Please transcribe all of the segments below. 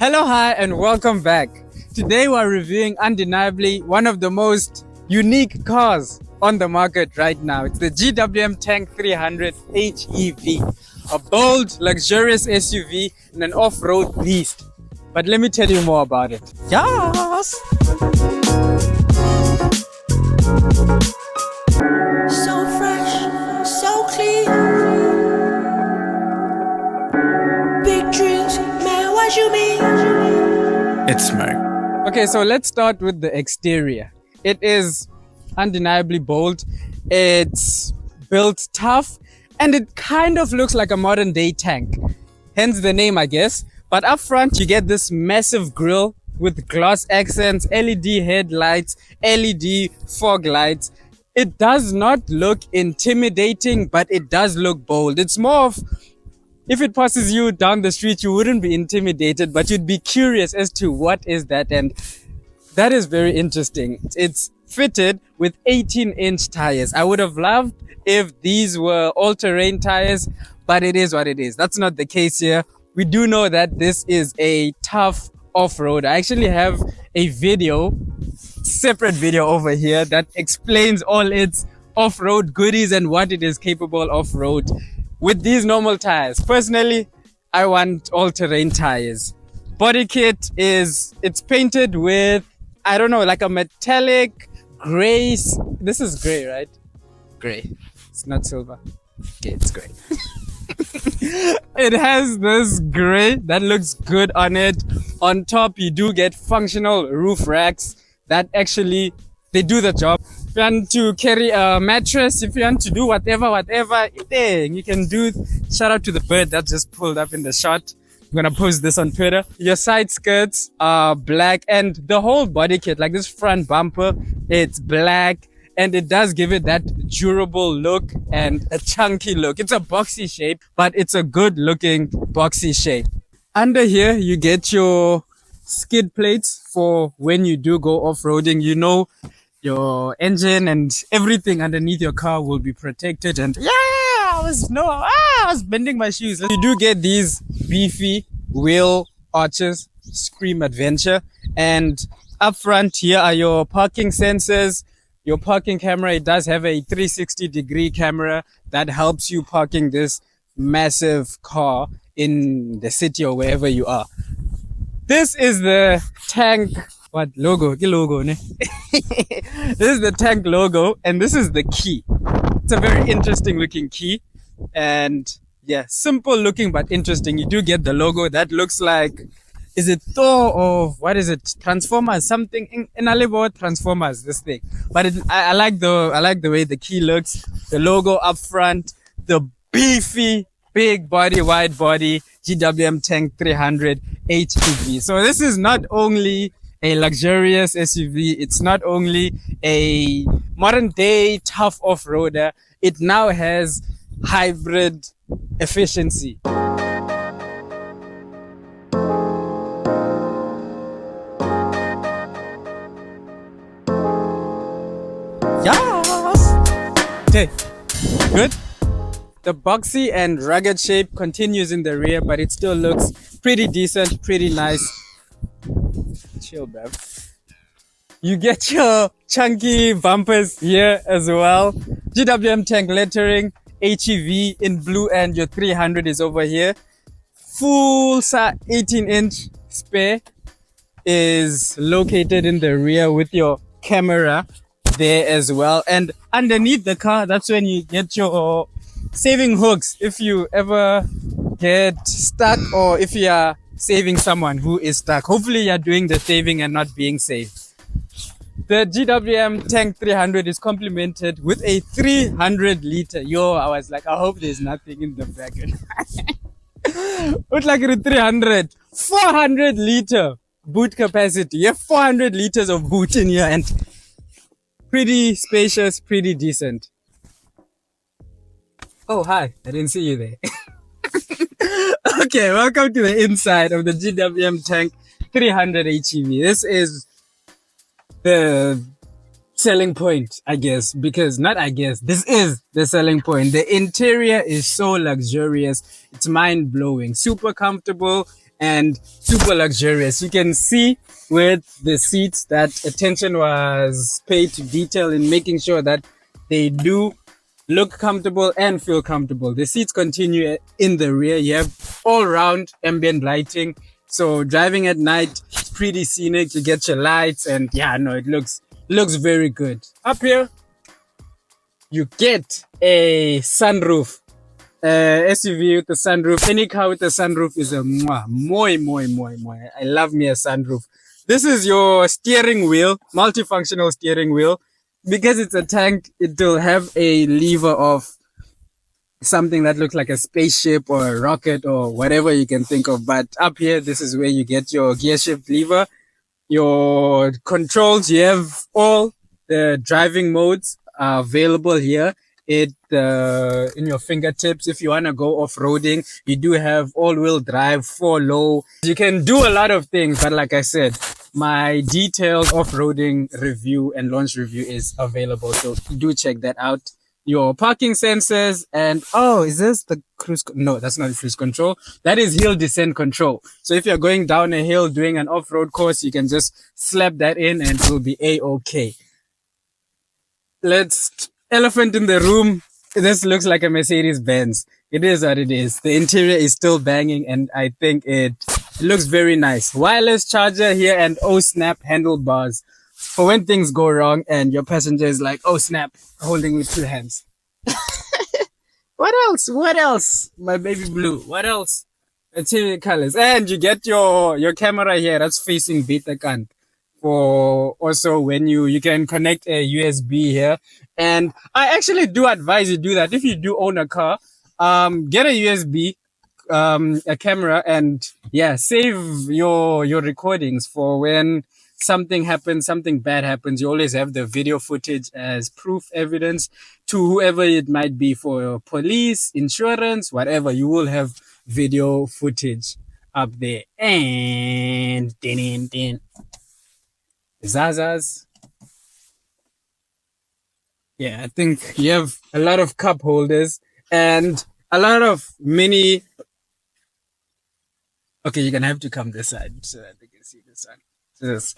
Hello, hi, and welcome back. Today we're reviewing undeniably one of the most unique cars on the market right now. It's the GWM Tank 300 HEV, a bold, luxurious SUV and an off-road beast. But let me tell you more about it. Yes! So fresh, so clean. Big dreams, man, what you mean? It's Smirk. Okay, so let's start with the exterior. It is undeniably bold. It's built tough, and it kind of looks like a modern day tank. Hence the name, I guess. But up front, you get this massive grille with glass accents, LED headlights, LED fog lights. It does not look intimidating, but it does look bold. It's more of, if it passes you down the street, you wouldn't be intimidated, but you'd be curious as to what is that. And that is very interesting. It's fitted with 18-inch tires. I would have loved if these were all-terrain tires, but it is what it is. That's not the case here. We do know that this is a tough off-road. I actually have a separate video over here that explains all its off-road goodies and what it is capable off-road with these normal tires. Personally, I want all-terrain tires. Body kit it's painted with, I don't know, like a metallic gray. This is gray, right? Gray. It's not silver. Okay, it's gray. It has this gray that looks good on it. On top, you do get functional roof racks that actually, they do the job. If you want to carry a mattress, if you want to do whatever thing, you can do. Shout out to the bird that just pulled up in the shot. I'm gonna post this on Twitter. Your side skirts are black, and the whole body kit, like this front bumper, it's black, and it does give it that durable look and a chunky look. It's a boxy shape, but it's a good looking boxy shape. Under here, you get your skid plates for when you do go off-roading. You know, your engine and everything underneath your car will be protected. And yeah, I was bending my shoes. You do get these beefy wheel arches, scream adventure. And up front here are your parking sensors, your parking camera. It does have a 360-degree camera that helps you parking this massive car in the city or wherever you are. This is the tank. What logo? Ne? This is the tank logo, and this is the key. It's a very interesting looking key, and yeah, simple looking but interesting. You do get the logo that looks like, is it Thor or what is it? Transformers, something in Alibo Transformers. This thing, but I like the way the key looks. The logo up front, the beefy, big body, wide body GWM Tank 300 HEV. So this is not only a luxurious SUV, it's not only a modern day tough off-roader, it now has hybrid efficiency. Yes! Okay, good. The boxy and rugged shape continues in the rear, but it still looks pretty decent, pretty nice. Chill, bruv. You get your chunky bumpers here as well. GWM Tank lettering, HEV in blue, and your 300 is over here. Full 18-inch spare is located in the rear with your camera there as well. And underneath the car, that's when you get your saving hooks if you ever get stuck, or if you are saving someone who is stuck. Hopefully you're doing the saving and not being saved. The GWM Tank 300 is complemented with a 300 liter. I was like, I hope there's nothing in the back. With like a 400 liter boot capacity. You have 400 liters of boot in here, and pretty spacious, pretty decent. Oh, hi. I didn't see you there. Okay, welcome to the inside of the GWM Tank 300 HEV. This is the selling point, I guess, because this is the selling point. The interior is so luxurious. It's mind-blowing, super comfortable. and super luxurious. You can see with the seats that attention was paid to detail in making sure that they do look comfortable and feel comfortable. The seats continue in the rear. You have all round ambient lighting. So driving at night, it's pretty scenic. You get your lights and yeah, no, it looks very good. Up here, you get a sunroof. SUV with the sunroof. Any car with a sunroof is a moi. I love me a sunroof. This is your steering wheel, multifunctional steering wheel. Because it's a tank, it will have a lever of something that looks like a spaceship or a rocket or whatever you can think of. But up here, this is where you get your gear shift lever, your controls. You have all the driving modes are available here. In your fingertips. If you want to go off-roading, you do have all-wheel drive, 4-low. You can do a lot of things, but like I said, my detailed off-roading review and launch review is available, so do check that out. Your parking sensors and is this the cruise? No, that's not the cruise control. That is hill descent control. So if you're going down a hill doing an off-road course, you can just slap that in and it will be a-okay. Elephant in the room. This looks like a Mercedes Benz. It is what it is. The interior is still banging and I think it looks very nice. Wireless charger here and oh snap handlebars for when things go wrong and your passenger is like, oh snap, holding with 2 hands. What else? My baby blue. What else? Interior colors. And you get your camera here that's facing beta kant. For also when you can connect a USB here. And I actually do advise you do that. If you do own a car, get a USB, a camera, and yeah, save your recordings for when something happens, something bad happens. You always have the video footage as proof evidence to whoever it might be, for police, insurance, whatever. You will have video footage up there. And Zazas. Yeah, I think you have a lot of cup holders and a lot of mini. Okay, you're gonna have to come this side so that they can see this side. And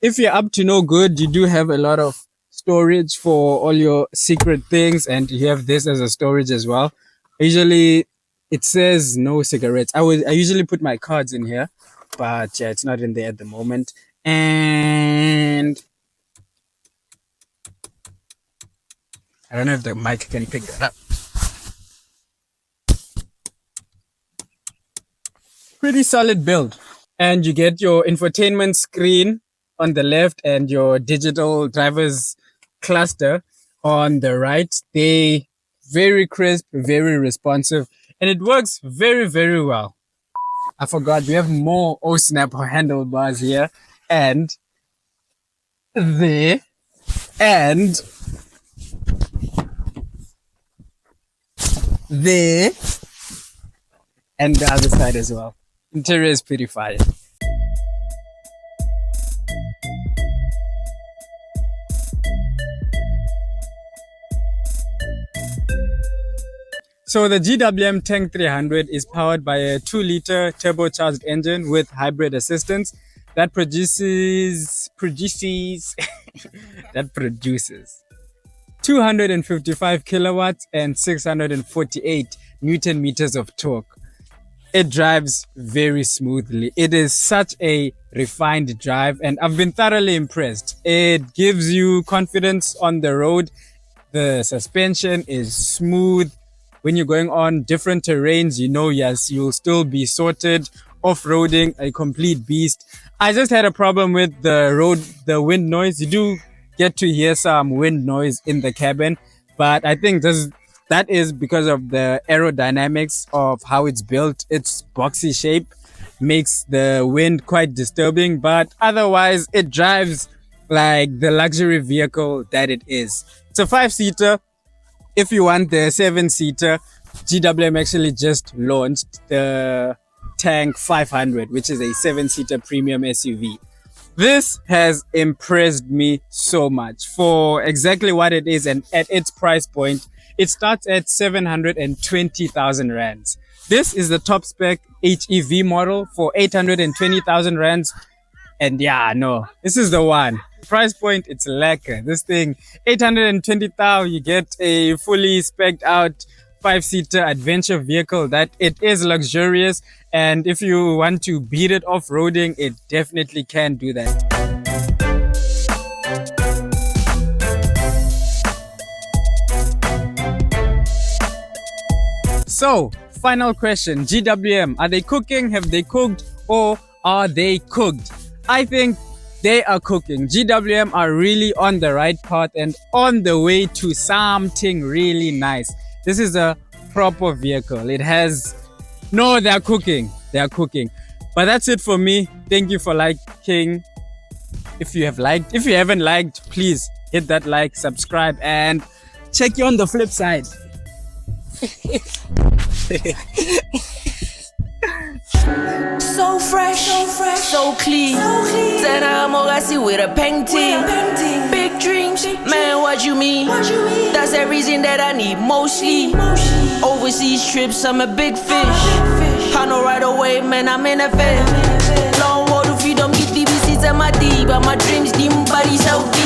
if you're up to no good, you do have a lot of storage for all your secret things, and you have this as a storage as well. Usually, it says no cigarettes. I usually put my cards in here, but yeah, it's not in there at the moment. And I don't know if the mic can pick that up. Pretty solid build. And you get your infotainment screen on the left and your digital driver's cluster on the right. They very crisp, very responsive, and it works very, very well. I forgot we have more snap handlebars here. And there, and there, and the other side as well. Interior is pretty fire. So the GWM Tank 300 is powered by a 2-liter turbocharged engine with hybrid assistance that produces 255 kilowatts and 648 Newton meters of torque. It drives very smoothly. It is such a refined drive and I've been thoroughly impressed. It gives you confidence on the road. The suspension is smooth. When you're going on different terrains, you know, yes, you'll still be sorted. Off-roading, a complete beast. I just had a problem with the wind noise. You do get to hear some wind noise in the cabin, but I think that is because of the aerodynamics of how it's built. Its boxy shape makes the wind quite disturbing, but otherwise it drives like the luxury vehicle that it is. It's a 5-seater. If you want the 7-seater, GWM actually just launched the Tank 500, which is a 7-seater premium SUV. This has impressed me so much for exactly what it is, and at its price point, it starts at 720,000 rands. This is the top spec HEV model for 820,000 rands. And yeah, no, this is the one. Price point, it's lekker. This thing, 820,000, you get a fully spec'd out 5-seater adventure vehicle that it is luxurious. And if you want to beat it off-roading, it definitely can do that. So, final question. GWM, are they cooking? Have they cooked? Or are they cooked? I think they are cooking. GWM are really on the right path and on the way to something really nice. This is a proper vehicle. It has... No, they're cooking. They're cooking. But that's it for me. Thank you for liking. If you have liked. If you haven't liked, please hit that like, subscribe, and check you on the flip side. So fresh, so clean. Said I'm Ogasi with a Peng Ting. Big dreams, man, what you mean? That's the reason that I need mostly. Overseas trips, I'm a big fish. I know right away, man, I'm in a fit. Long road to freedom, get DBCs at my D, but my dreams deep, body so deep.